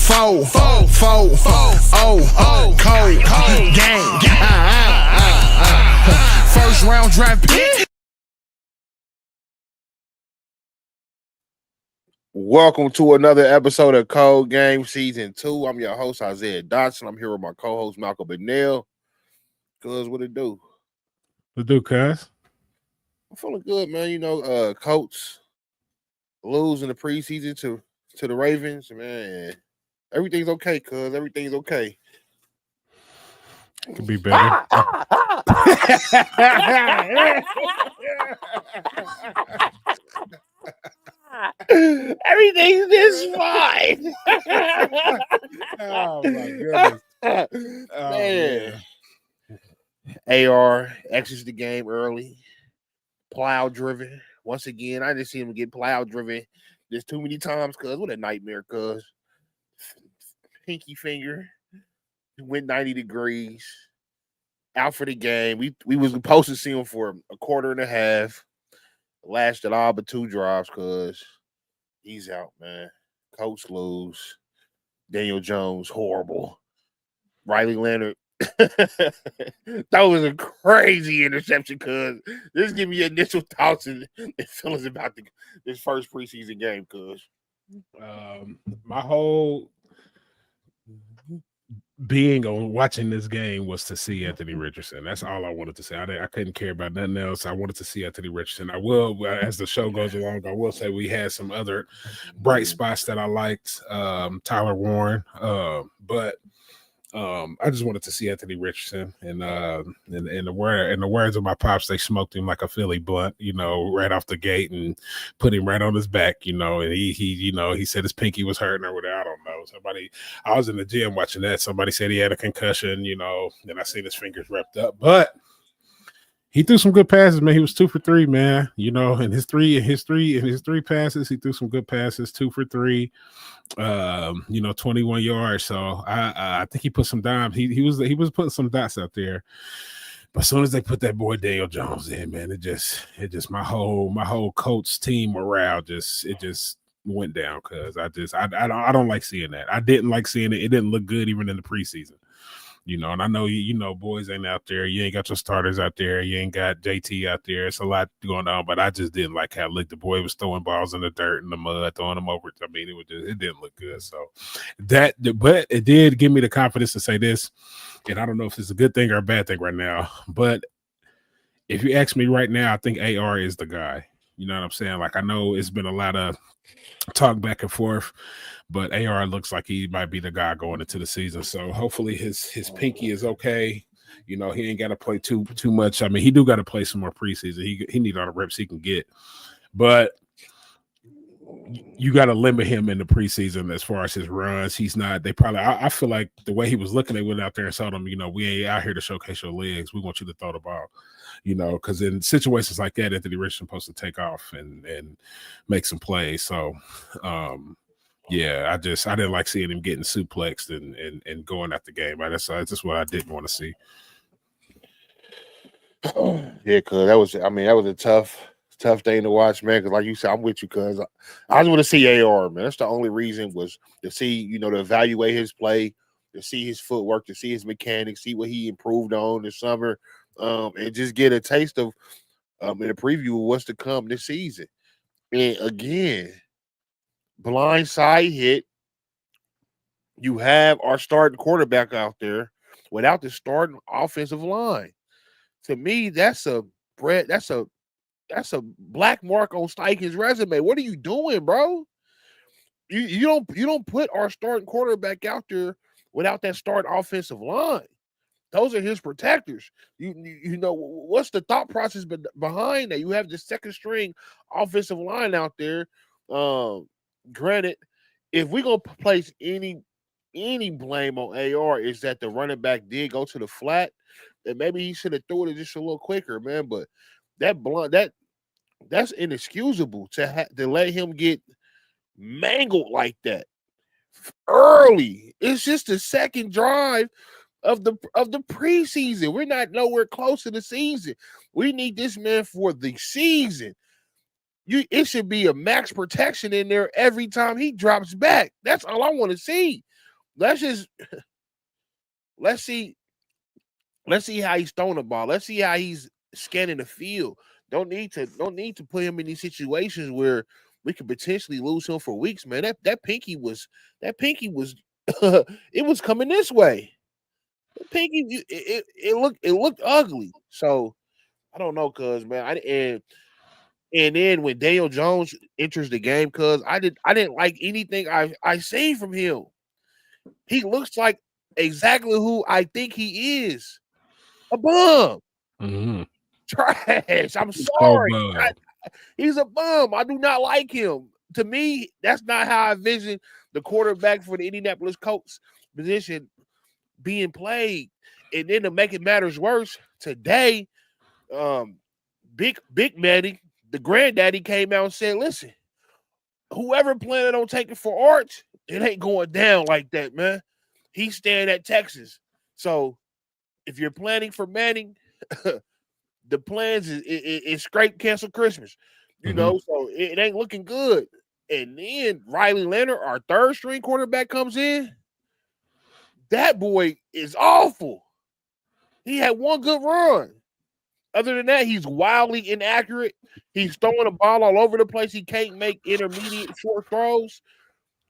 Cold gang. First round draft pick. Welcome to another episode of Cold Game Season 2. I'm your host, Isaiah Dodson. I'm here with my co-host, Malcolm Benell. Cuz, what it do? What do, cuz? I'm feeling good, man. You know, Colts lose in the preseason to the Ravens. Man, everything's okay, cuz. Everything's okay. It could be better. Everything's just fine. Oh my goodness. Man. AR exits the game early. Plow driven. Once again, I didn't see him get plow driven just too many times, cuz. What a nightmare, cuz. Pinky finger went 90 degrees. Out for the game. We was supposed to see him for a quarter and a half. Lasted all but 2 drives, cuz he's out, man. Colts lose. Daniel Jones, horrible. Riley Leonard. That was a crazy interception, cuz. Just give me your initial thoughts and feelings about this first preseason game, cuz. My whole being on watching this game was to see Anthony Richardson. That's all I wanted to say. I couldn't care about nothing else. I wanted to see Anthony Richardson. I will, as the show goes along, I will say we had some other bright spots that I liked. Tyler Warren, but I just wanted to see Anthony Richardson, and the words of my pops, they smoked him like a Philly blunt, you know, right off the gate and put him right on his back, you know. And he said his pinky was hurting or whatever. I don't know. I was in the gym watching that. Somebody said he had a concussion, you know. Then I seen his fingers wrapped up, but he threw some good passes, man. He was 2 for 3, man. You know, in his three passes, he threw some good passes, 2 for 3. 21 yards. So I think he put some dimes. He was putting some dots out there. But as soon as they put that boy Daniel Jones in, man, it just my whole Colts team morale just went down, because I don't like seeing that. I didn't like seeing it. It didn't look good even in the preseason. You know, and I know you know boys ain't out there. You ain't got your starters out there. You ain't got JT out there. It's a lot going on, but I just didn't like how it looked. The boy was throwing balls in the dirt and the mud, throwing them over. I mean, it didn't look good. So but it did give me the confidence to say this, and I don't know if it's a good thing or a bad thing right now, but if you ask me right now, I think AR is the guy. You know what I'm saying? Like, I know it's been a lot of talk back and forth, but AR looks like he might be the guy going into the season. So hopefully his pinky is okay. You know, he ain't got to play too much. I mean, he do got to play some more preseason. He need all the reps he can get, but you got to limit him in the preseason as far as his runs. He's not. They probably. I feel like the way he was looking, they went out there and told him, you know, we ain't out here to showcase your legs. We want you to throw the ball. You know, because in situations like that, Anthony Richardson supposed to take off and make some plays. So, yeah, I didn't like seeing him getting suplexed and going at the game. That's just what I didn't want to see. Yeah, cuz that was a tough thing to watch, man. Because like you said, I'm with you, cuz I just want to see AR, man. That's the only reason, was to see, you know, to evaluate his play, to see his footwork, to see his mechanics, see what he improved on this summer. And just get a taste of in a preview of what's to come this season. And again, blindside hit. You have our starting quarterback out there without the starting offensive line. To me, that's a black mark on Steichen's resume. What are you doing, bro? You don't put our starting quarterback out there without that starting offensive line. Those are his protectors. You know, what's the thought process behind that? You have the second string offensive line out there. Granted, if we're gonna place any blame on AR, is that the running back did go to the flat, and maybe he should have threw it just a little quicker, man. But that's inexcusable to let him get mangled like that early. It's just the second drive of the preseason. We're not nowhere close to the season. We need this man for the season. It should be a max protection in there every time he drops back. That's all I want to see. let's see how he's throwing the ball. Let's see how he's scanning the field. Don't need to put him in these situations where we could potentially lose him for weeks, man. That pinky was it was coming this way. The pinky it looked ugly. So I don't know, cuz man. And then when Daniel Jones enters the game, cuz I didn't like anything I seen from him. He looks like exactly who I think he is. A bum. Mm-hmm. Trash. I'm So sorry. He's a bum. I do not like him. To me, that's not how I envision the quarterback for the Indianapolis Colts position being played. And then to make it matters worse, today, Big Manny, the granddaddy, came out and said, listen, whoever planning on taking for Arch, it ain't going down like that, man. He's staying at Texas. So if you're planning for Manning, the plans is scrape, cancel Christmas. You know, so it ain't looking good. And then Riley Leonard, our third string quarterback, comes in. That boy is awful. He had one good run. Other than that, he's wildly inaccurate. He's throwing the ball all over the place. He can't make intermediate short throws.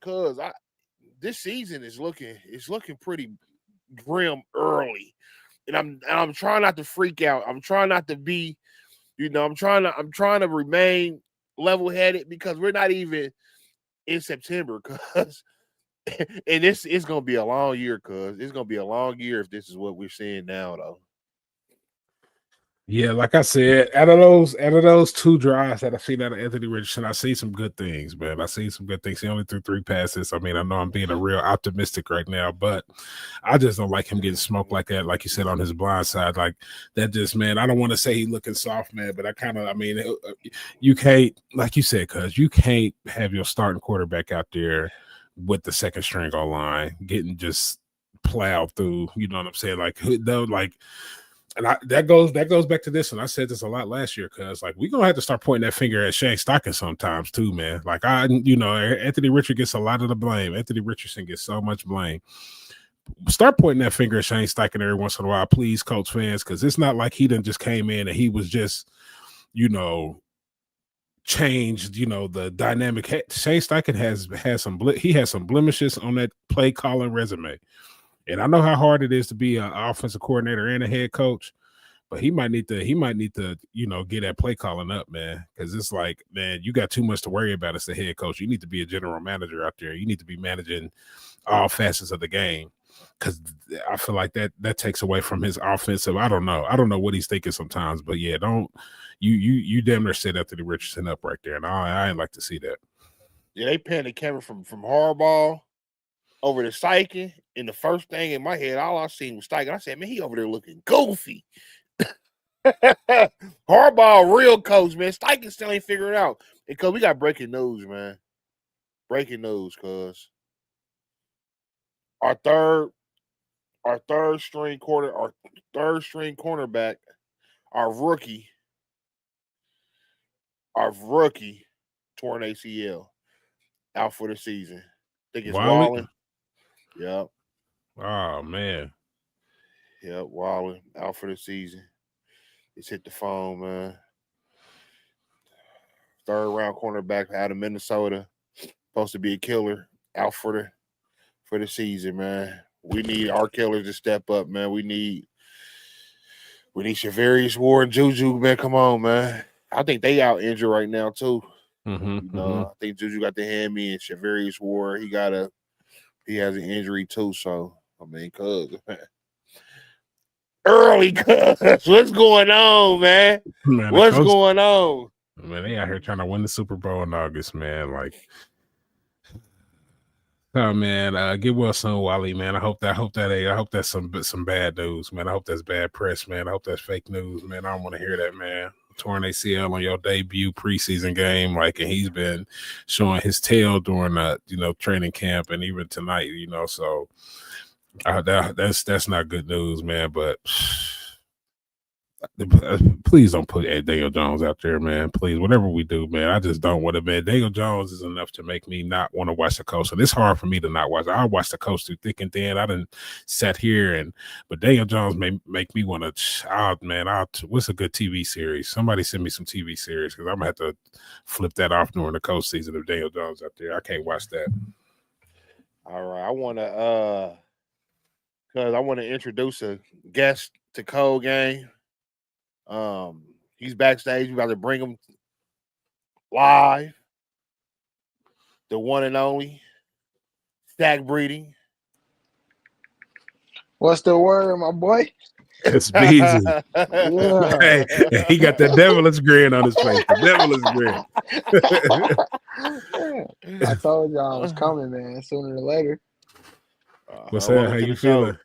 Cause this season is looking pretty grim early. And I'm trying not to freak out. I'm trying not to be, I'm trying to remain level-headed because we're not even in September, cuz and it's gonna be a long year, cuz it's gonna be a long year if this is what we're seeing now, though. Yeah, like I said, out of those two drives that I seen out of Anthony Richardson, I see some good things, man. I see some good things. He only threw 3 passes. I mean, I know I'm being a real optimistic right now, but I just don't like him getting smoked like that, like you said, on his blind side. Like that just, man, I don't want to say he looking soft, man, but you can't, like you said, cuz you can't have your starting quarterback out there with the second string on line getting just plowed through, you know what I'm saying? And that goes back to this, and I said this a lot last year, because like we're gonna have to start pointing that finger at Shane Steichen sometimes too, man. Like Anthony Richardson gets a lot of the blame. Anthony Richardson gets so much blame. Start pointing that finger at Shane Steichen every once in a while, please, Colts fans, because it's not like he done just came in and he was just, changed, the dynamic. Shane Steichen has some blemishes on that play calling resume. And I know how hard it is to be an offensive coordinator and a head coach, but he might need to, get that play calling up, man. Because it's like, man, you got too much to worry about as a head coach. You need to be a general manager out there. You need to be managing all facets of the game. Because I feel like that takes away from his offensive. I don't know what he's thinking sometimes, but yeah, you damn near set Anthony Richardson up right there, and I ain't like to see that. Yeah, they panned the camera from Harbaugh over to Steichen, and the first thing in my head, all I seen was Steichen. I said, man, he over there looking goofy. Harbaugh, real coach, man. Steichen still ain't figured it out. Because we got breaking news, man. Breaking news, cuz our third string cornerback, our rookie, torn ACL, out for the season. I think it's Wallen. Yep. Oh, man. Yep, Wallen out for the season. It's hit the phone, man. Third round cornerback out of Minnesota. Supposed to be a killer. Out for the season, man. We need our killers to step up, man. We need Shavarius Ward and Juju, man. Come on, man. I think they out injured right now too. I think Juju got the hammy, and Shavarius Ward, he has an injury too. So I mean, early, what's going on, man? What's going on? Man, they out here trying to win the Super Bowl in August, man. Like, oh man, get well soon, Wally, man. I hope that's some bad news, man. I hope that's bad press, man. I hope that's fake news, man. I don't want to hear that, man. Torn ACL on your debut preseason game, like, and he's been showing his tail during training camp and even tonight, so that's not good news, man. But Please don't put Daniel Jones out there, man. Please, whatever we do, man, I just don't want to. Man, Daniel Jones is enough to make me not want to watch the Colts, and it's hard for me to not watch. I watch the Colts through thick and thin. I didn't sat here but Daniel Jones may make me want to. What's a good TV series? Somebody send me some TV series because I'm gonna have to flip that off during the Colts season if Daniel Jones out there. I can't watch that. All right, I want to because I want to introduce a guest to Cole Game. He's backstage. We about to bring him live. The one and only Stack Breeding. What's the word, my boy? It's Beasley. Yeah. Hey, he got that devilish grin on his face. The devilish grin. I told y'all I was coming, man. Sooner or later. What's that? How you feeling?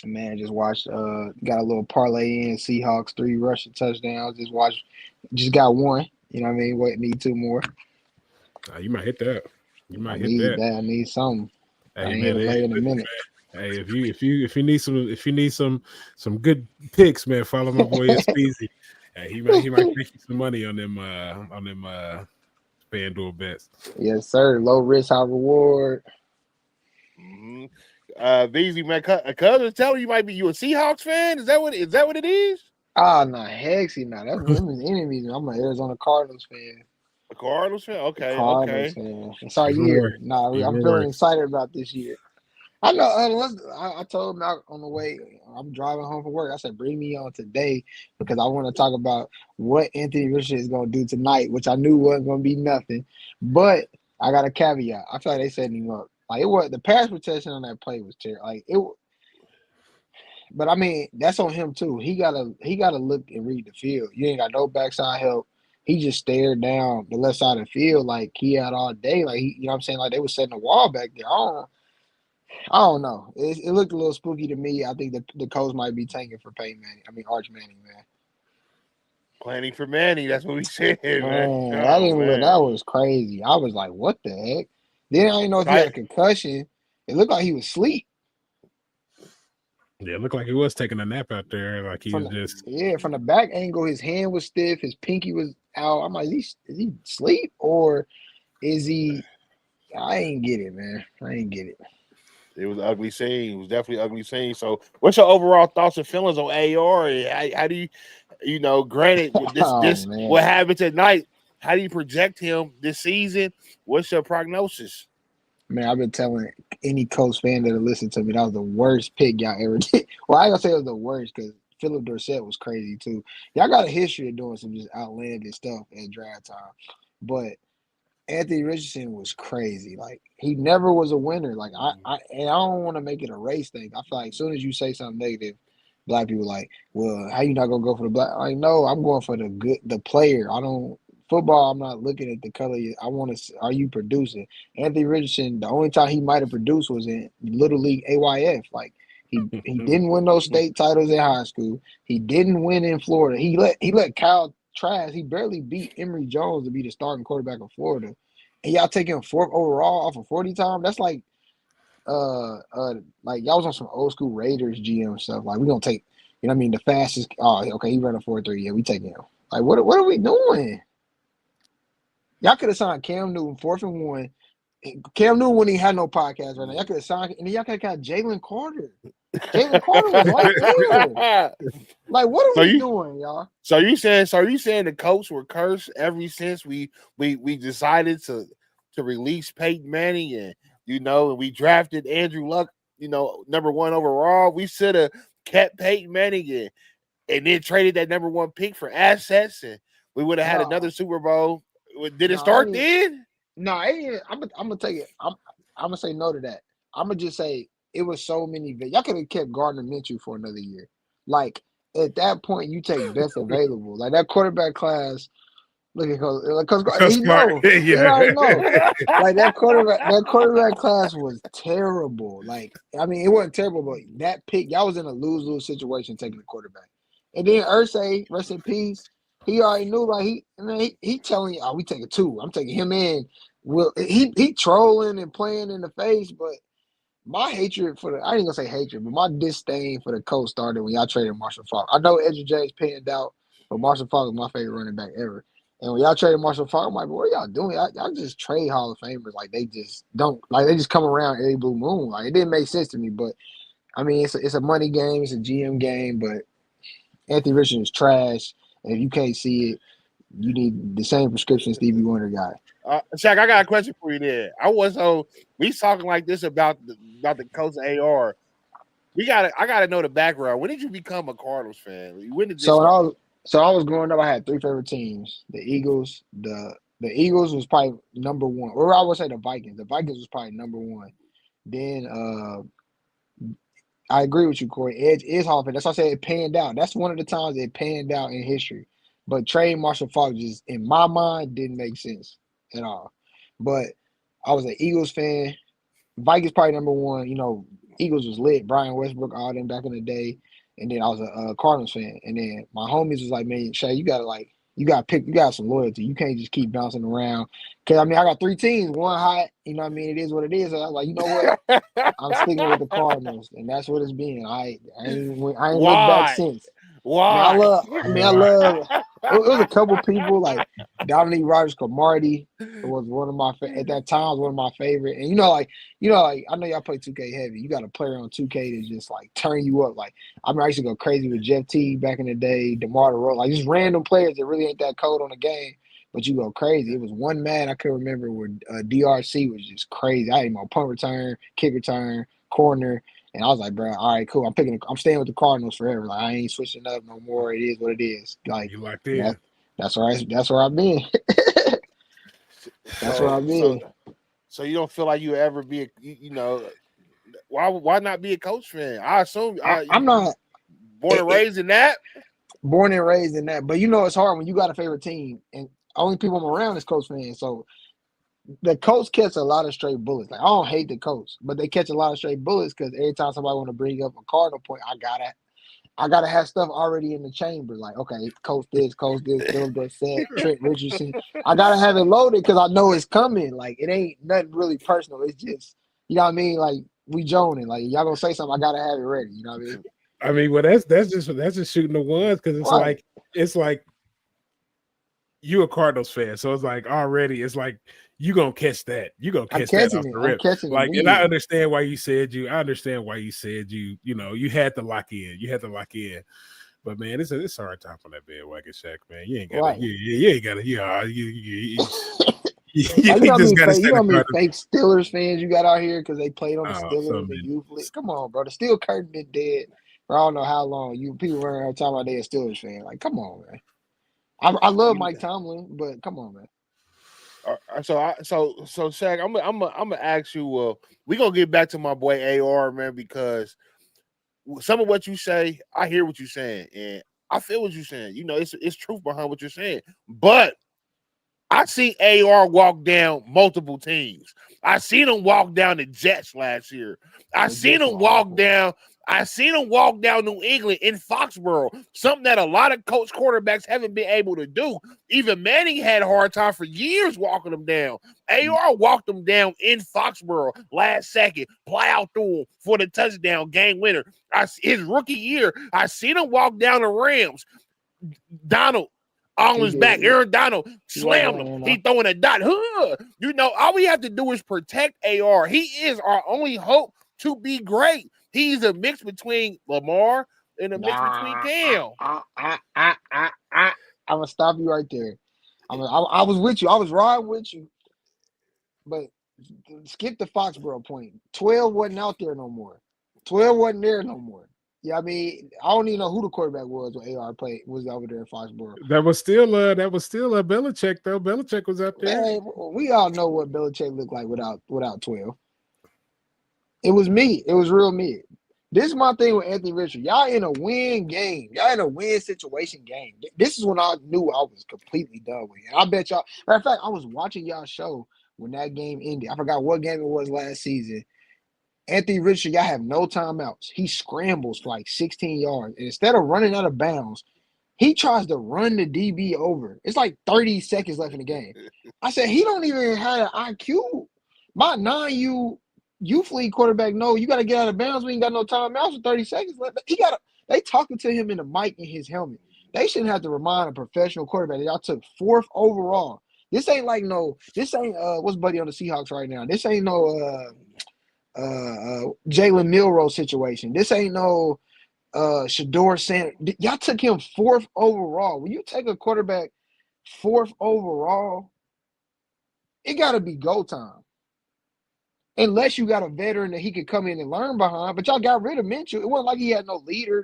Man, just watched. Got a little parlay in. Seahawks 3 rushing touchdowns. Just got one. You know what I mean? Need 2 more. You might hit that. You might hit that. that. I need something. Hey, I ain't late in a minute. Hey, if you need some good picks, man, follow my boy Speezy. Hey, he might make you some money on them FanDuel bets. Yes, sir. Low risk, high reward. Mm-hmm. Beasley, man, cousin telling you might be you a Seahawks fan. Is that what it is? Oh, no, hexy, no. That's women's enemies. I'm an Arizona Cardinals fan. A Cardinals fan? Okay, Cardinals fan. Sorry, year. No, I'm feeling excited about this year. I know. I told him out on the way. I'm driving home from work. I said, bring me on today because I want to talk about what Anthony Richardson is going to do tonight, which I knew wasn't going to be nothing. But I got a caveat. I feel like they setting him up. Like it was the pass protection on that play was terrible. Like it. But I mean, that's on him too. He gotta look and read the field. You ain't got no backside help. He just stared down the left side of the field like he had all day. Like you know what I'm saying? Like they were setting a wall back there. I don't know. It looked a little spooky to me. I think the Colts might be tanking for Peyton Manning. I mean Arch Manning, man. Planning for Manning. That's what we said, man. That was crazy. I was like, what the heck? Then I didn't know if he had a concussion. It looked like he was asleep. Yeah, it looked like he was taking a nap out there. Like he was just. Yeah, from the back angle, his hand was stiff. His pinky was out. I'm like, is he asleep or is he? I ain't get it, man. I ain't get it. It was an ugly scene. It was definitely an ugly scene. So, what's your overall thoughts and feelings on AR? How do you granted this what happened tonight? How do you project him this season? What's your prognosis? Man, I've been telling any Colts fan that listened to me that was the worst pick y'all ever did. Well, I ain't gonna say it was the worst because Philip Dorsett was crazy too. Y'all got a history of doing some just outlandish stuff at draft time, but Anthony Richardson was crazy. Like he never was a winner. Like I don't want to make it a race thing. I feel like as soon as you say something negative, black people like, well, how you not gonna go for the black? Like no, I'm going for the player. Football, I'm not looking at the color. I want to. Are you producing? Anthony Richardson, the only time he might have produced was in Little League AYF. Like he didn't win those state titles in high school. He didn't win in Florida. He let Kyle Trask. He barely beat Emory Jones to be the starting quarterback of Florida. And y'all taking 4th overall off of 40 time. That's like y'all was on some old school Raiders GM stuff. Like we gonna take, you know what I mean, the fastest. Oh, okay, he ran a 4.3. Yeah, we taking him. Like what are we doing? Y'all could have signed Cam Newton 4th and 1. Cam Newton when he had no podcast right now. Y'all could have signed, and then y'all could have got Jalen Carter. Jalen Carter was right there. Like, what are we doing, y'all? So you saying the Colts were cursed ever since we decided to release Peyton Manning and we drafted Andrew Luck, number 1 overall. We should have kept Peyton Manning and then traded that number 1 pick for assets, and we would have had another Super Bowl. Did it start then? No, I'm gonna take it. I'm gonna say no to that. I'm gonna just say it was so many. Y'all could have kept Gardner Minshew for another year. Like at that point, you take best available. Like that quarterback class. Look at because he know. He already know. Like that quarterback class was terrible. Like I mean, it wasn't terrible, but that pick, y'all was in a lose-lose situation taking the quarterback. And then Irsay, rest in peace. He already knew, like he telling you, oh, we taking 2. I'm taking him in. Well, he trolling and playing in the face, but My hatred for I ain't gonna say hatred, but my disdain for the Colts started when y'all traded Marshall Faulk. I know Edge James panned out, but Marshall Faulk is my favorite running back ever. And when y'all traded Marshall Faulk, I'm like, what are y'all doing? Y'all just trade Hall of Famers. Like they just don't like they just come around every blue moon. Like it didn't make sense to me. But I mean it's a money game, it's a GM game, but Anthony Richardson is trash. And if you can't see it, you need the same prescription Stevie Wonder got. Shaq, I got a question for you there. We talking like this about the Colts AR. I gotta know the background. When did you become a Cardinals fan? When did this So when I start? was so I was growing up, I had three favorite teams. The Eagles, the Eagles was probably number one. Or I would say the Vikings. The Vikings was probably number one. Then I agree with you, Corey. Edge is Hall of Fame. That's why I say it panned out. That's one of the times it panned out in history. But trading Marshall Faulk just in my mind didn't make sense at all. But I was an Eagles fan. Vikings probably number one. You know, Eagles was lit. Brian Westbrook, all them back in the day. And then I was a Cardinals fan. And then my homies was like, man, Shay, you got some loyalty. You can't just keep bouncing around. Cause I mean, I got three teams, one hot. You know what I mean? It is what it is. So I was like, you know what? I'm sticking with the Cardinals, and that's what it's been. I ain't looked back Why? since. Why? I love. It was a couple people like Dominique Rodgers-Cromartie was one of my at that time was one of my favorite. And like I know y'all play 2K heavy. You got a player on 2K to just like turn you up. Like I mean, I used to go crazy with Jeff T back in the day, DeMar DeRozan, like just random players that really ain't that cold on the game, but you go crazy. It was one man I can remember where DRC was just crazy. I had him on punt return, kick return, corner. And I was like, bro, all right, cool. I'm staying with the Cardinals forever. Like I ain't switching up no more. It is what it is. Like You locked in. that's where I've been. That's where I've been. So you don't feel like you ever be why not be a Coach fan? I assume I'm not born and raised in that. Born and raised in that, but it's hard when you got a favorite team and only people I'm around is Colts fans. So the Colts catch a lot of straight bullets. Like I don't hate the Colts, but they catch a lot of straight bullets because every time somebody want to bring up a Cardinal point, I gotta have stuff already in the chamber. Like, okay, Coach this, Philip Dorsett, Trent Richardson. I gotta have it loaded because I know it's coming. Like, it ain't nothing really personal. It's just, you know what I mean? Like, we joning. Like, y'all gonna say something, I gotta have it ready. You know what I mean? I mean, well, that's just shooting the ones because it's like you a Cardinals fan, so it's like already it's like you gonna catch that. You gonna catch that off the rip. Like, and I understand why you said you. I understand why you said you. You know, you had to lock in. You had to lock in. But man, it's a hard time on that bandwagon, Shaq. Man, you ain't got right. you ain't got to. You just got to. You know how many fake Steelers fans you got out here because they played on the Steelers and youth league. Come on, bro. The Steel curtain been dead for I don't know how long. You people running around talking about they a Steelers fan. Like, come on, man. I love Mike Tomlin, but come on, man. So Shaq, I'm gonna ask you. We gonna get back to my boy AR, man, because some of what you say, I hear what you're saying, and I feel what you're saying. You know, it's truth behind what you're saying. But I see AR walk down multiple teams. I seen him walk down the Jets last year. I seen him walk down New England in Foxborough, something that a lot of coach quarterbacks haven't been able to do. Even Manning had a hard time for years walking them down. AR walked them down in Foxborough last second, plowed through him for the touchdown game winner. His rookie year, I seen him walk down the Rams. Donald on his back. Aaron Donald slammed him. He throwing a dot. You know, all we have to do is protect AR. He is our only hope to be great. He's a mix between Lamar and a mix between Cam. I'm gonna stop you right there. I was with you. I was riding with you, but skip the Foxborough point. 12 wasn't out there no more. 12 wasn't there no more. Yeah, I mean, I don't even know who the quarterback was when AR was over there in Foxborough. That was still a Belichick though. Belichick was up there. Man, we all know what Belichick looked like without 12. It was me. It was real me. This is my thing with Anthony Richardson. Y'all in a win game. Y'all in a win situation game. This is when I knew I was completely done with it. And I bet y'all. Matter of fact, I was watching y'all show when that game ended. I forgot what game it was last season. Anthony Richardson, y'all have no timeouts. He scrambles for like 16 yards. And instead of running out of bounds, he tries to run the DB over. It's like 30 seconds left in the game. I said, he don't even have an IQ. My 9U youth league quarterback know you got to get out of bounds. We ain't got no timeouts for 30 seconds left. They talking to him in the mic in his helmet. They shouldn't have to remind a professional quarterback that y'all took 4th overall. This ain't what's Buddy on the Seahawks right now? This ain't no Jalen Milroe situation. This ain't no Shador Sanders. Y'all took him 4th overall. When you take a quarterback 4th overall, it got to be go time. Unless you got a veteran that he could come in and learn behind. But y'all got rid of Minshew. It wasn't like he had no leader.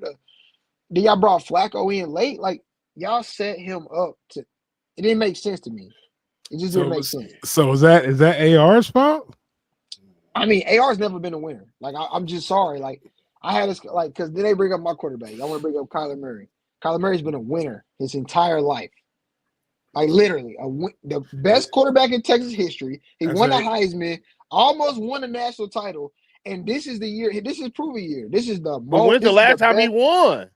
Then y'all brought Flacco in late. Like, y'all set him up to – it didn't make sense to me. It just didn't make sense. So is that AR's fault? I mean, AR's never been a winner. Like, I'm just sorry. Like, I had this – like, because then they bring up my quarterback. I want to bring up Kyler Murray. Kyler Murray's been a winner his entire life. Like, literally, the best quarterback in Texas history. He won the Heisman, almost won a national title, and this is the year. This is proven year. This is the. But when's the last time he won?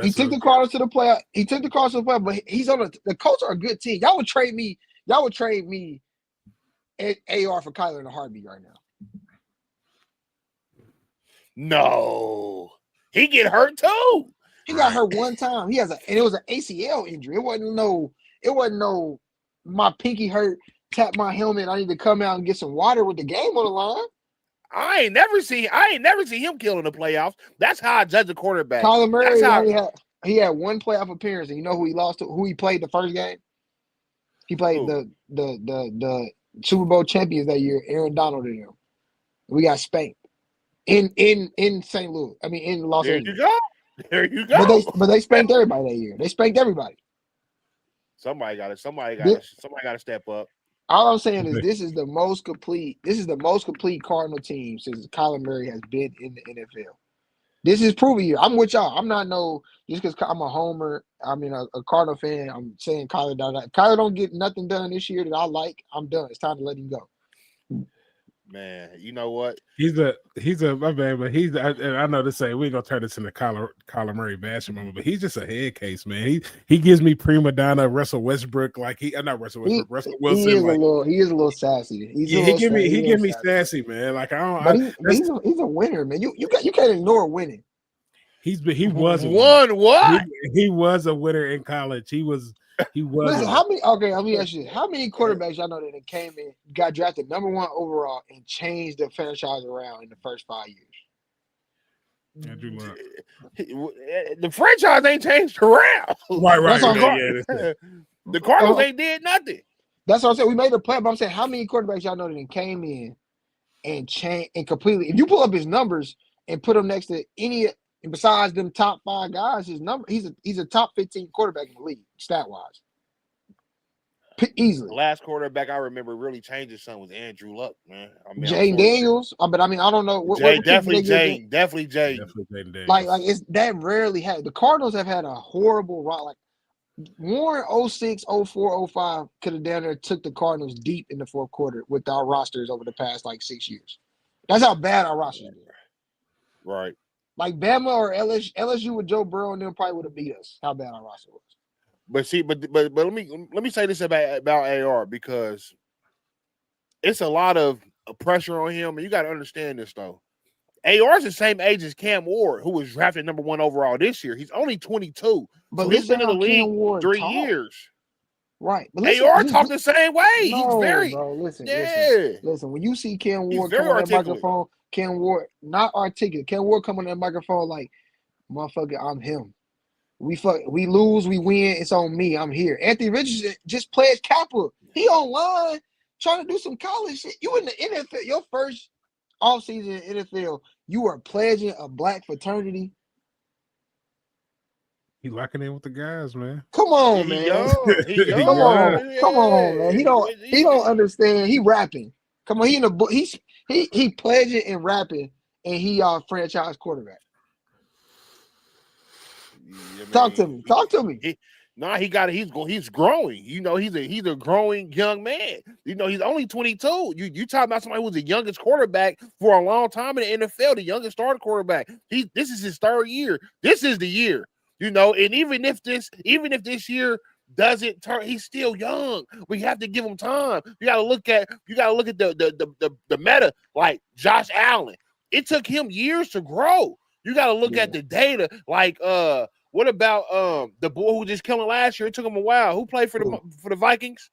He took the Cardinals to the playoff. But he's on the Colts are a good team. Y'all would trade me AR for Kyler in a heartbeat right now. No, he get hurt too. He got hurt one time. And it was an ACL injury. It wasn't no my pinky hurt, tap my helmet, I need to come out and get some water with the game on the line. I ain't never seen him kill in the playoffs. That's how I judge a quarterback. Kyler Murray he had one playoff appearance, and you know who he lost to, who he played the first game? He played the Super Bowl champions that year, Aaron Donald and them. We got spanked in St. Louis. I mean in Los Angeles. There you go. But they spanked everybody that year. They spanked everybody. Somebody got to step up. All I'm saying is this is the most complete Cardinal team since Kyler Murray has been in the NFL. This is proving you. I'm with y'all. I'm not just because I'm a homer. I mean a Cardinal fan. I'm saying Kyler don't get nothing done this year that I like. I'm done. It's time to let him go. Man, you know what? He's a my man, but I know this ain't we ain't gonna turn this into Kyler Murray bashing moment, but he's just a head case, man. He gives me prima donna Russell Westbrook, like not Russell Westbrook, Russell Wilson. He is a little sassy. He give me sassy, man. Like he's a winner, man. You can't ignore winning. He was he was a winner in college. He was. Listen, let me ask you, how many quarterbacks y'all know that came in, got drafted #1 overall, and changed the franchise around in the first 5 years? The franchise ain't changed around. Right. The Cardinals ain't did nothing. That's what I'm saying. We made a play, but I'm saying how many quarterbacks y'all know that came in and changed and completely. If you pull up his numbers and put them next to any besides them top 5 guys, his number he's a top 15 quarterback in the league, stat wise. Easily. The last quarterback I remember really changing something was Andrew Luck, man. I mean, Jay Daniels, but I mean I don't know. Definitely Jay. Like it's that rarely had. The Cardinals have had a horrible run. Like Warren 06, 04, 05 could have down there took the Cardinals deep in the fourth quarter with our rosters over the past 6 years. That's how bad our roster is. Right. Like Bama or LSU with Joe Burrow and them probably would have beat us. How bad our roster was. But see, but let me say this about AR because it's a lot of pressure on him, and you got to understand this though. AR's the same age as Cam Ward, who was drafted #1 overall this year. He's only 22, but so he's been in the league 3 years. Right, but AR talk the same way. No, he's very bro. Listen. When you see Cam Ward come on that microphone, Cam Ward not articulate. Cam Ward come on that microphone like, motherfucker, I'm him. We lose, we win. It's on me. I'm here. Anthony Richardson just pledged Kappa. He online trying to do some college shit. You in the NFL, your first offseason in NFL, you are pledging a black fraternity. He locking in with the guys, man. Come on, man. He young. Come on, man. He don't understand. He rapping. Come on, he in the book. He pledging and rapping, and he franchise quarterback. Talk to me. He's growing. You know, he's a growing young man. You know, he's only 22. You talking about somebody who's the youngest quarterback for a long time in the NFL, the youngest starting quarterback. This is his 3rd year. This is the year. You know, and even if this year doesn't turn. He's still young. We have to give him time. You got to look at the meta, like Josh Allen. It took him years to grow. You got to look at the data. Like what about the boy who just killed last year? It took him a while. Who played for the Vikings?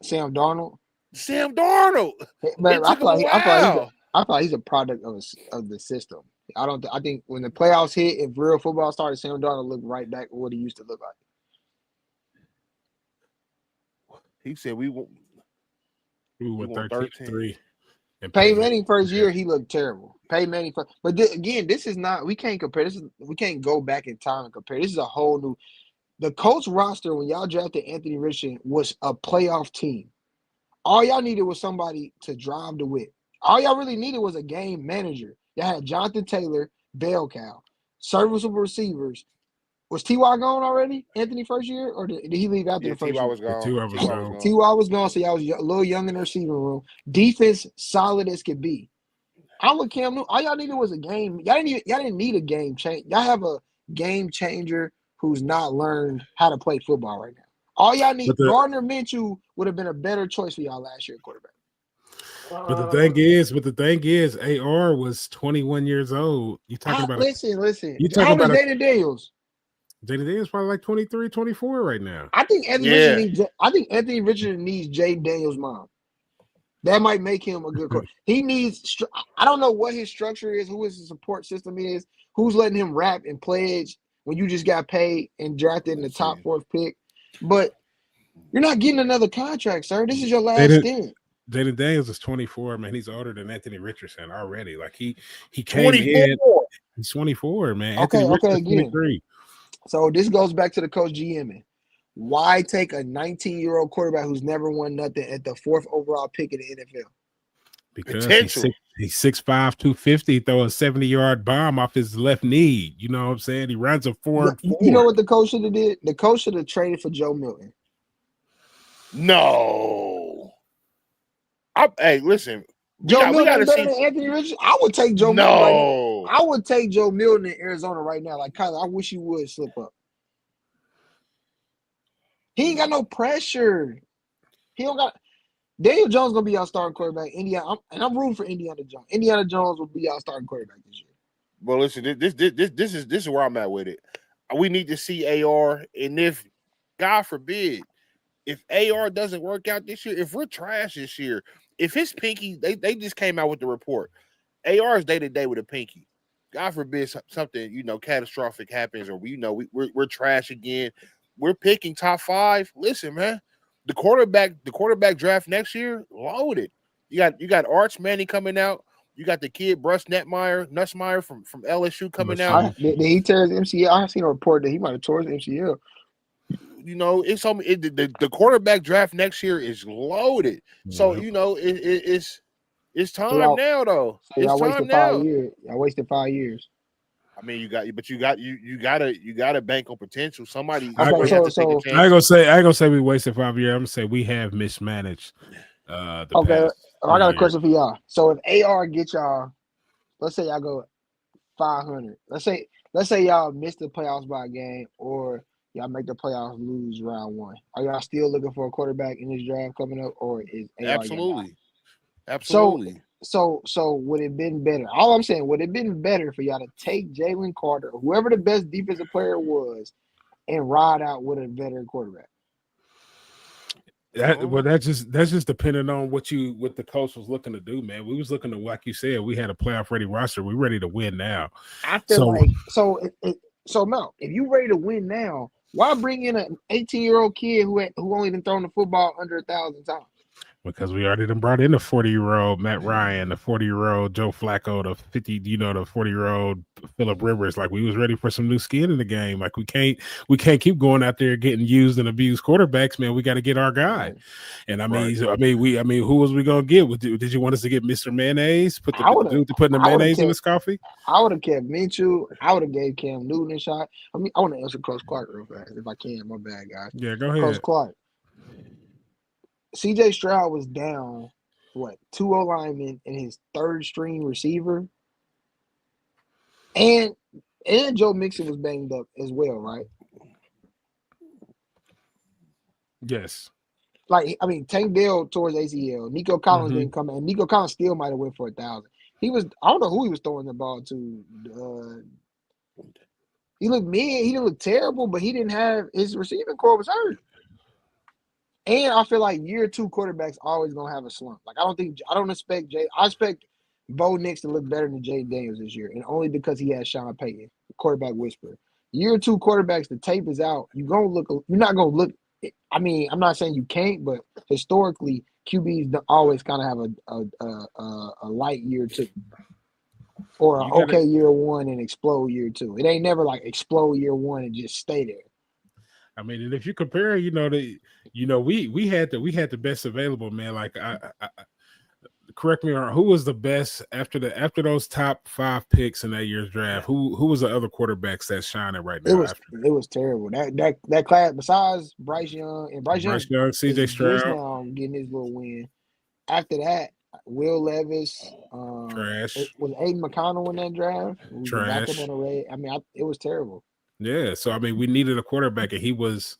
Sam Darnold. Sam Darnold. Man, It took him a while. I thought he's a product of the system. I think when the playoffs hit, if real football started, Sam Darnold looked right back what he used to look like. He said we went 13-3. Peyton Manning first year, he looked terrible. Peyton Manning first, but again, this is not. We can't compare. We can't go back in time and compare. This is a whole new. The Colts roster when y'all drafted Anthony Richardson was a playoff team. All y'all needed was somebody to drive the whip. All y'all really needed was a game manager. Y'all had Jonathan Taylor, bell cow, serviceable receivers. Was T.Y. gone already? Anthony first year, or did he leave after the first T.Y. year? was gone. T.Y. was gone. T.Y. was gone, so y'all was a little young in the receiving room. Defense solid as could be. I'm with Cam Newton. All y'all needed was a game. Y'all didn't need a game change. Y'all have a game changer who's not learned how to play football right now. All y'all need, Gardner Minshew would have been a better choice for y'all last year at quarterback. But the thing is, AR was 21 years old. You talking about? Listen. You talking How old about is Jaden Daniels? Jaden Daniels probably like 23, 24 right now. I think Anthony Richardson needs Jaden Daniels' mom. That might make him a good coach. He needs. I don't know what his structure is, who his support system is, who's letting him rap and pledge when you just got paid and drafted in the top 4th pick. But you're not getting another contract, sir. This is your last stint. Jaden Daniels is 24, man. He's older than Anthony Richardson already. Like he came in. He's 24, man. Anthony Richardson's 23. So this goes back to the coach GMing. Why take a 19-year-old quarterback who's never won nothing at the 4th overall pick in the NFL? Because he's 6'5", 250, throw a 70-yard bomb off his left knee. You know what I'm saying? He runs a 4-4. You know what the coach should have did? The coach should have traded for Joe Milton. No. Hey, listen. Joe Milton better than Anthony Richardson. I would take Joe Milton right now. I would take Joe Milton in Arizona right now. Like Kyler, I wish you would slip up. He ain't got no pressure. He don't got. Daniel Jones gonna be our starting quarterback. I'm rooting for Indiana Jones. Indiana Jones will be our starting quarterback this year. Well, listen, this is where I'm at with it. We need to see AR, and if God forbid, if AR doesn't work out this year, if we're trash this year, if his pinky, they just came out with the report, AR is day to day with a pinky. God forbid something catastrophic happens, or we're trash again. We're picking top 5. Listen, man, the quarterback draft next year loaded. You got Arch Manning coming out. You got the kid Bruce Nussmeier from LSU coming out. Did he tear his MCL? I seen a report that he might have tore his MCL. The quarterback draft next year is loaded. So it's time now though. So y'all wasted 5 years. Y'all wasted 5 years. I mean, you gotta bank on potential. Somebody. I ain't gonna say we wasted 5 years. I'm gonna say we have mismanaged. I got a question for y'all. So if AR get y'all, let's say y'all go 500. Let's say y'all miss the playoffs by a game, or y'all make the playoffs lose round 1. Are y'all still looking for a quarterback in this draft coming up, or is AR Absolutely. So would it been better? All I'm saying, would it been better for y'all to take Jalen Carter, whoever the best defensive player was, and ride out with a veteran quarterback? That's just depending on what the coach was looking to do, man. We was looking to, like you said, we had a playoff ready roster. We're ready to win now. I feel Mel, if you ready to win now, why bring in an 18-year-old kid who only been thrown the football under 1,000 times? Because we already done brought in the 40-year-old Matt Ryan, the 40-year-old Joe Flacco, the 40-year-old Phillip Rivers. Like, we was ready for some new skin in the game. Like, we can't keep going out there getting used and abused quarterbacks, man. We got to get our guy. And who was we gonna get? Did you want us to get Mr. Mayonnaise? Putting the mayonnaise in his coffee? I would have kept Minshew. I would have gave Cam Newton a shot. I want to answer Coach Clark real fast, if I can. My bad, guys. Yeah, go ahead. Coach Clark. CJ Stroud was down, 2 linemen and his third-string receiver, and Joe Mixon was banged up as well, right? Yes. Like, I mean, Tank Dell towards ACL. Nico Collins Mhm. didn't come in. Nico Collins still might have went for 1,000. I don't know who he was throwing the ball to. He looked mid. He didn't look terrible, but he didn't have his receiving core was hurt. And I feel like year two quarterbacks always gonna have a slump. Like I don't expect I expect Bo Nix to look better than Jay Daniels this year, and only because he has Sean Payton, the quarterback whisperer. Year two quarterbacks, the tape is out. You're not gonna look. I mean, I'm not saying you can't, but historically, QBs always kind of have a light year two, or an You got to okay year one and explode year two. It ain't never like explode year one and just stay there. I mean, and if you compare, we had the best available, man. Like I correct me on who was the best after those top 5 picks in that year's draft. Who was the other quarterbacks that's shining right It now was after it was terrible. That class besides Bryce Young, and Bryce Young Bryce Young, is CJ just Stroud? now getting his little win. After that, Will Levis, Trash. was Aiden McConnell in that draft, who was the backup on Trash. the Red. I mean, it was terrible. Yeah. So I mean, we needed a quarterback, and he was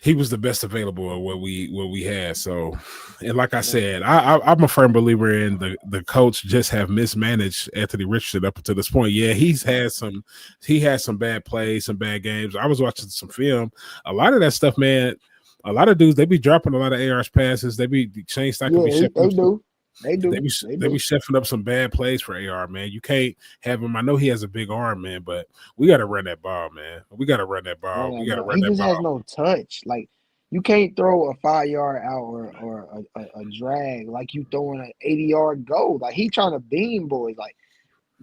the best available of what we had. So, and like I said, I'm a firm believer in the Colts just have mismanaged Anthony Richardson up until this point. Yeah, he had some bad plays, some bad games. I was watching some film. A lot of that stuff, man. A lot of dudes, they be dropping a lot of ARs passes. They be Shane Steichen be Yeah, shipping they up do. They they do. be They they be do. chefing up some bad plays for AR, man. You can't have him. I know he has a big arm, man, but we got to run that ball, man. We got to run that ball. We got to run He that just has ball. no touch. Like you can't throw a 5 yard out or a drag like you throwing an 80-yard goal. Like he trying to beam boys. Like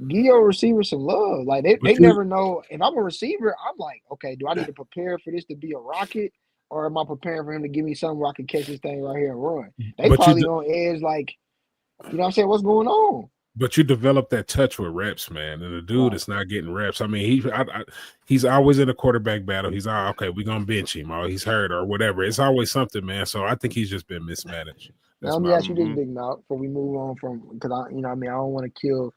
give your receiver some love. Like they But you, never know. If I'm a receiver, I'm like, okay, do I need to prepare for this to be a rocket, or am I preparing for him to give me something where I can catch this thing right here and run? They but you, probably on edge, like, you know what I'm saying? What's going on? but you develop that touch with reps, man. And the dude Right. is not getting reps. I mean, he's always in a quarterback battle. He's all okay. We're gonna bench him, or he's hurt, or whatever. It's always something, man. So I think he's just been mismanaged. Now That's let me my ask you this, Big Mouth, before we move on from because I mean I don't want to kill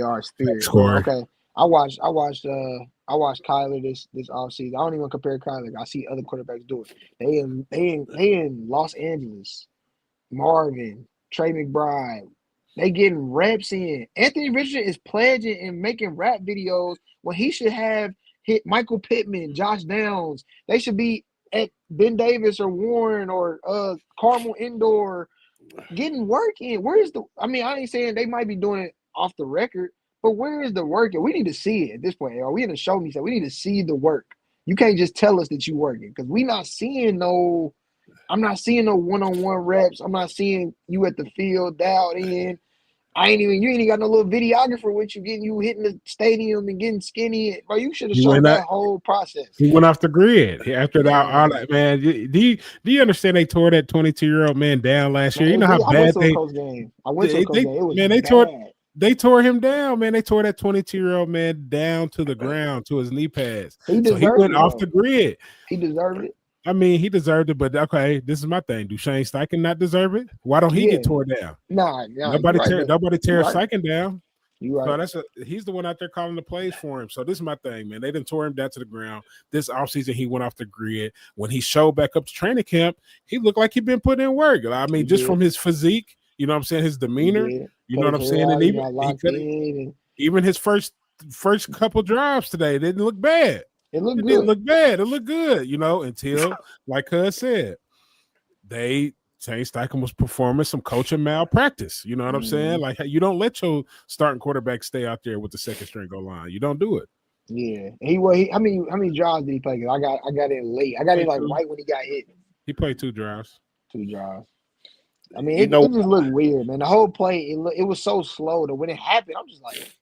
AR spirit, but score. okay. I watched Kyler this offseason. I don't even compare Kyler. I see other quarterbacks do it. They in Los Angeles. Marvin, Trey McBride, they getting reps in. Anthony Richardson is pledging and making rap videos when he should have hit Michael Pittman, Josh Downs. They should be at Ben Davis or Warren or Carmel Indoor getting work in. Where's I mean, I ain't saying they might be doing it off the record, but where is the work? We need to see it at this point. Are we in the show me? We need to see the work. You can't just tell us that you working because we not seeing no. I'm not seeing no one-on-one reps. I'm not seeing you at the field dialed in. You ain't even got no little videographer with you getting you hitting the stadium and getting skinny. Bro, you should have He showed went out. that whole process. He went off the grid after that. All Man, that, man. Do you understand they tore that 22-year-old man down last year? You know how I went bad to a Colts game. I went to a Colts they game. It was man bad. they tore him down, man. They tore that 22-year-old man down to the ground to his knee pads. He So he deserved went it off the though. grid. He deserved it. I mean, he deserved it, but okay, this is my thing. Do Shane Steichen not deserve it? Why don't he Yeah. get tore down? Nah, you right, but Nobody you tears right. Steichen down. You right. So he's the one out there calling the plays for him. So this is my thing, man. They didn't tore him down to the ground. This offseason, he went off the grid. When he showed back up to training camp, he looked like he'd been putting in work. I mean, He just did. from his physique, you know what I'm saying, his He demeanor, did. you know Cut what his I'm hair saying? And out. He got locked in, and even his first couple drives today didn't look bad. it looked It good. didn't look bad. It looked good, until, like Cuz said, Shane Steichen was performing some coaching malpractice. You know what I'm saying? Like, you don't let your starting quarterback stay out there with the second string goal line. You don't do it. Yeah. How many drives did he play? Cause I got in late. I got in like right when he got hit. He played 2 drives. 2 drives. I mean, You it know, just looked weird, man. The whole play, it was so slow that when it happened, I'm just like,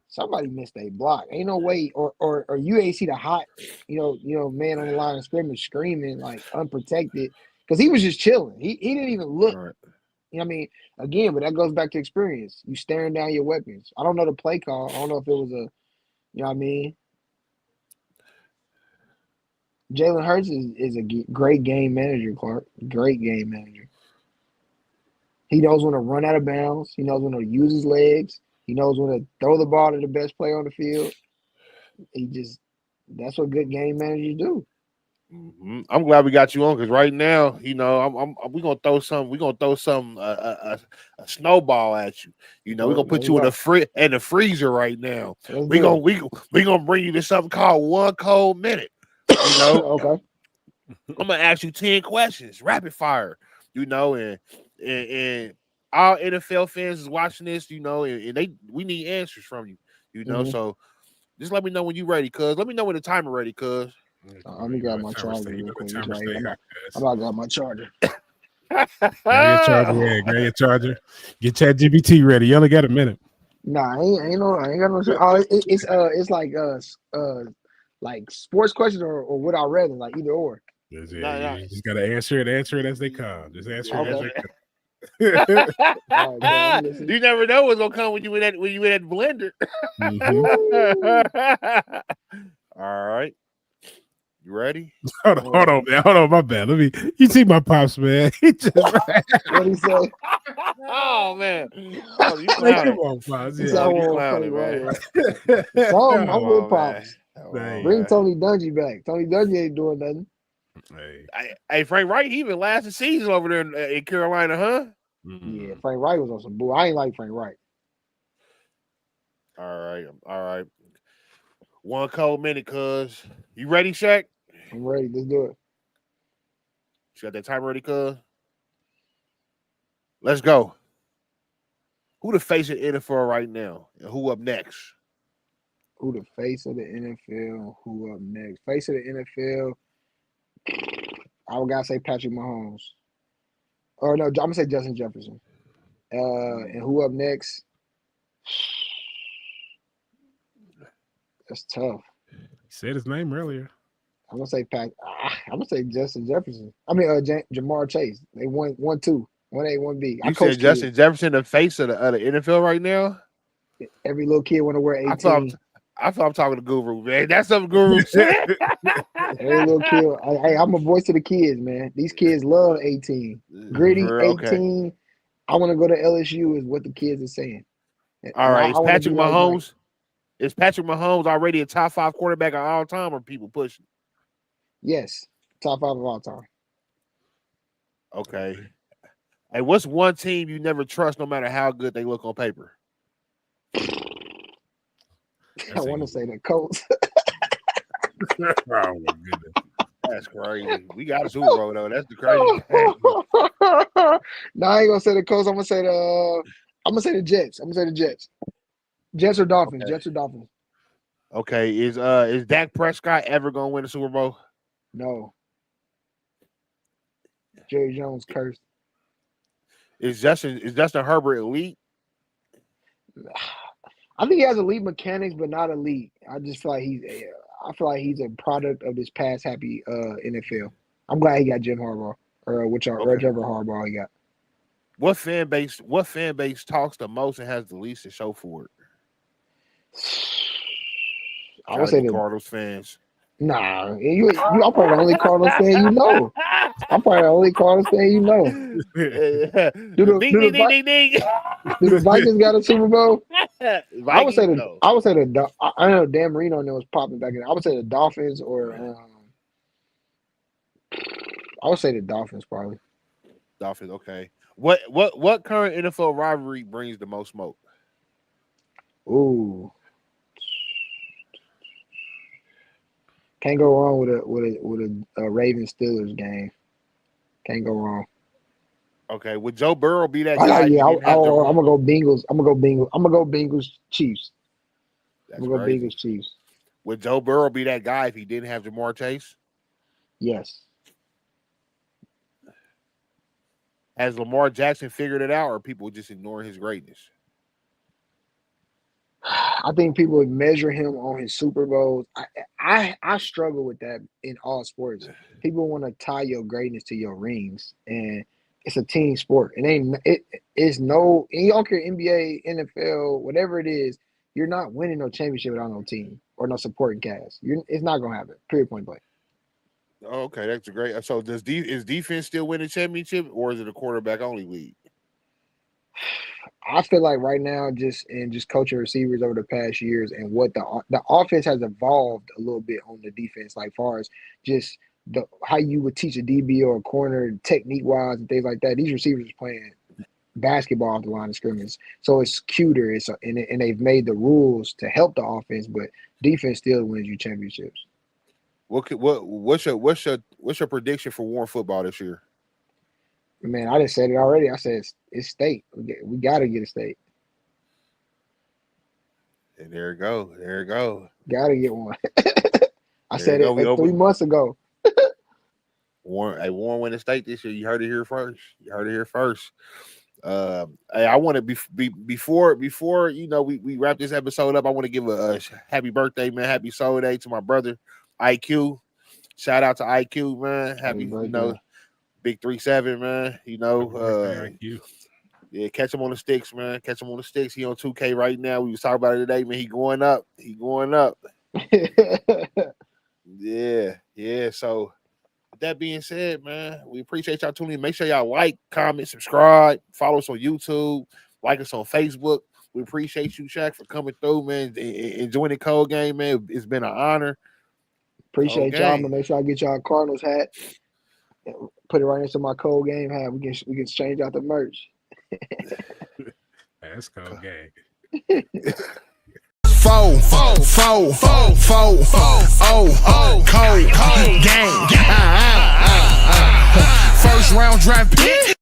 somebody missed a block. Ain't no way, or you ain't see the hot, man on the line of scrimmage screaming like unprotected because he was just chilling. He didn't even look. right. You know what I mean? Again, but that goes back to experience. You staring down your weapons. I don't know the play call. I don't know if it was you know what I mean? Jalen Hurts is a great game manager, Clark. Great game manager. He knows when to run out of bounds. He knows when to use his legs. He knows when to throw the ball to the best player on the field. That's what good game managers do. I'm glad we got you on because right now, you know, we gonna throw some a snowball at you. You know, we're gonna put you in the freezer right now. We gonna bring you to something called 1 cold minute. You know, Okay. I'm gonna ask you 10 questions, rapid fire. You know, and all NFL fans is watching this. You know, and we need answers from you. You know, so just let me know when you're ready, cuz. Let me know when the timer ready, cuz. Let me grab my charger real quick. It's right here. I'm about to grab my charger. Grab your charger, yeah. Grab your charger. Get ChatGPT ready. You only got a minute. Nah, I ain't got no. Oh, it's like sports questions or what I read, like either or. You just gotta answer it as they come. Just answer it as they come. You never know what's gonna come when you in that blender. All right. You ready? Hold on, man. Hold on, my bad. You see my pops, man. He just what he say? Oh man. Oh, you clowning. Come on, pops. You clowning, man. I'm with pops. Bring Tony Dungy back. Tony Dungy ain't doing nothing. Hey, Frank Wright, he even lasted the season over there in Carolina, huh? Yeah, Frank Wright was on some bull. I ain't like Frank Wright. All right. 1 cold minute, cuz. You ready, Shaq? I'm ready. Let's do it. You got that timer ready, cuz? Let's go. Who the face of the NFL right now? And who up next? Who the face of the NFL? Who up next? Face of the NFL. I would gotta say Patrick Mahomes. Or no, I'm gonna say Justin Jefferson. And who up next? That's tough. He said his name earlier. I'm gonna say I'm gonna say Justin Jefferson. I mean, Jamar Chase. They won 1-2, 1A, 1B. You said Justin Jefferson, the face of the NFL right now. Every little kid want to wear 18. I thought I'm talking to Guru, man. That's something Guru said. Every little kid. Hey, I'm a voice of the kids, man. These kids love 18. Gritty 18. Okay. I want to go to LSU is what the kids are saying. All right, is Patrick Mahomes? Is Patrick Mahomes already a top 5 quarterback of all time, or people pushing? Yes, top 5 of all time. Okay. Hey, what's one team you never trust, no matter how good they look on paper? I want to say the Colts. Oh my goodness, that's crazy. We got a Super Bowl though. That's the crazy thing. No, I ain't gonna say the Colts. I'm gonna say the Jets. Jets or Dolphins. Okay. Jets or Dolphins. Okay, is Dak Prescott ever gonna win a Super Bowl? No. Jerry Jones cursed. Is Justin Herbert elite? I think he has elite mechanics, but not elite. I just feel like he's a product of this past happy NFL. I'm glad he got Jim Harbaugh or whichever Harbaugh he got. What fan base talks the most and has the least to show for it? I would say the Cardinals fans. Nah, I'm probably the only Cardinals fan you know. I'm probably the only Cardinals fan you know. Do the Vikings got a Super Bowl? I would say I know Dan Marino and it was popping back in. I would say the Dolphins or I would say the Dolphins probably. Dolphins, okay. What current NFL rivalry brings the most smoke? Ooh. Can't go wrong with a Ravens Steelers game. Can't go wrong. Okay, would Joe Burrow be that guy? Yeah, I'm gonna go Bengals. I'm gonna go Bengals Chiefs. I'm gonna go Bengals Chiefs. Would Joe Burrow be that guy if he didn't have Jamar Chase? Yes. Has Lamar Jackson figured it out, or people just ignoring his greatness? I think people would measure him on his Super Bowls. I struggle with that in all sports. People want to tie your greatness to your rings, and it's a team sport. It's no. You don't care NBA, NFL, whatever it is. You're not winning no championship without no team or no supporting cast. It's not gonna happen. Period. Point blank. Okay, that's a great. So is defense still winning championship, or is it a quarterback only league? I feel like right now, just coaching receivers over the past years and what the offense has evolved a little bit on the defense, like far as just how you would teach a DB or a corner technique wise and things like that. These receivers are playing basketball off the line of scrimmage, so it's cuter. And they've made the rules to help the offense, but defense still wins you championships. What's your prediction for Warren football this year? Man, I just said it already. I said it's state. We got to get a state. And there it go. Got to get one. I said it like 3 months ago. Warren win the state this year. You heard it here first. Hey, I want to before we wrap this episode up. I want to give a happy birthday, man. Happy soul day to my brother IQ. Shout out to IQ, man. Happy big 3-7, man. IQ. Yeah, catch him on the sticks, man. Catch him on the sticks. He on 2K right now. We was talking about it today, man. He going up. Yeah. So with that being said, man, we appreciate y'all tuning in. Make sure y'all like, comment, subscribe, follow us on YouTube, like us on Facebook. We appreciate you, Shaq, for coming through, man, and joining the Cold Game, man. It's been an honor. Appreciate y'all. I'm gonna make sure I get y'all a Cardinals hat. Put it right into my Cold Game hat. We can exchange out the merch. That's Cold Game. Cold game. First round draft pick.